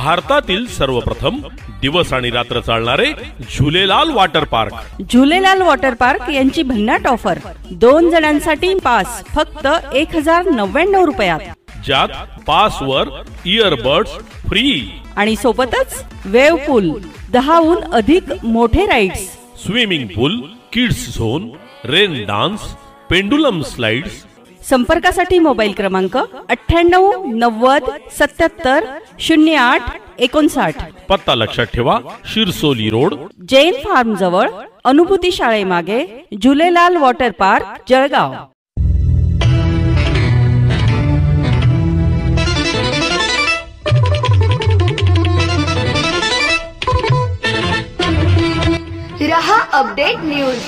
भारतातील सर्वप्रथम दिवस आणि रात्र चालणारे Jhulelal water park. Jhulelal water park यांची भन्नाट ऑफर, 2 जणांसाठी पास फक्त 1099 रुपयात, ज्यात पास वर इयरबड्स फ्री आणि सोबतच वेव पूल, 10हून अधिक मोठे rides, swimming pool, kids zone, rain dance, pendulum slides. संपर्कासाठी मोबाईल क्रमांक 98 90 77 08 59। पत्ता लक्षात ठेवा, शिरसोली रोड, जैन फार्म जवळ, अनुभूती शाळेमागे, झुलेलाल वॉटर पार्क, जळगाव। रहा अपडेट न्यूज।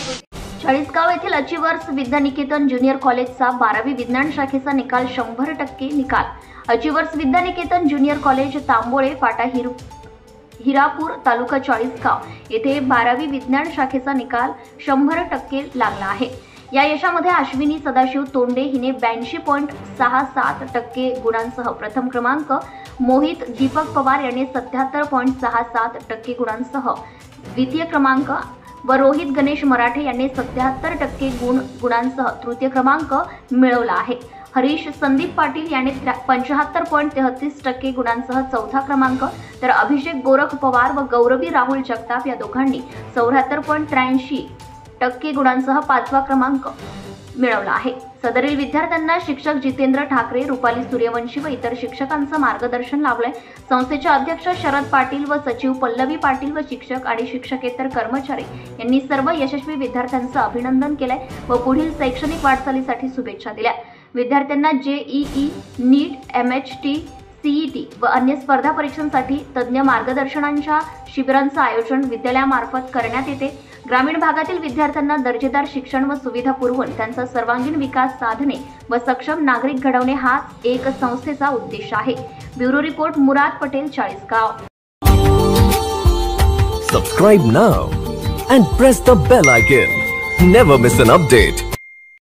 चाळीसगाव येथील अचिवर्स विद्यानिकेतन ज्युनियर कॉलेजचा 12वी विज्ञान शाखेचा निकाल 100% निकाल। अचिवर्स विद्यानिकेतन ज्युनियर कॉलेज, तांबोळे फाटा, हिरापूर, तालुका चाळीसगाव येथे 12वी विज्ञान शाखेचा निकाल 100% लागला आहे। या यशामध्ये अश्विनी सदाशिव तोंडे हिने 82.67% गुणांसह प्रथम क्रमांक, मोहित दीपक पवार याने 77.67% गुणांसह द्वितीय क्रमांक व रोहित गणेश मराठे यांनी 77% गुणांसह तृतीय क्रमांक मिळवला आहे। हरीश संदीप पाटील यांनी 75.33% गुणांसह चौथा क्रमांक, तर अभिषेक गोरख पवार व गौरवी राहुल जगताप या दोघांनी 74.83% गुणांसह 5वा क्रमांक मिळवला आहे। सदरील विद्यार्थ्यांना शिक्षक जितेंद्र ठाकरे, रुपाली सूर्यवंशी व इतर शिक्षकांचं मार्गदर्शन लाभलंय। संस्थेचे अध्यक्ष शरद पाटील व सचिव पल्लवी पाटील व शिक्षक आणि शिक्षकेतर कर्मचारी यांनी सर्व यशस्वी विद्यार्थ्यांचं अभिनंदन केलंय व पुढील शैक्षणिक वाटचालीसाठी शुभेच्छा दिल्या। विद्यार्थ्यांना जेईई, नीट, एमएचटी, सीईटी व अन्य स्पर्धा परीक्षांसाठी तज्ञ मार्गदर्शनांच्या शिबिरांचं आयोजन विद्यालयामार्फत करण्यात येते। ग्रामीण भागातील विद्यार्थ्यांना दर्जेदार शिक्षण व सुविधा पुरवून त्यांचा सर्वांगीण विकास साधणे व सक्षम नागरिक घडवणे हा एक संस्थेचा उद्देश आहे। Bureau report, Murad Patel, Chalisgaon. Subscribe now and press the bell icon. Never miss an update.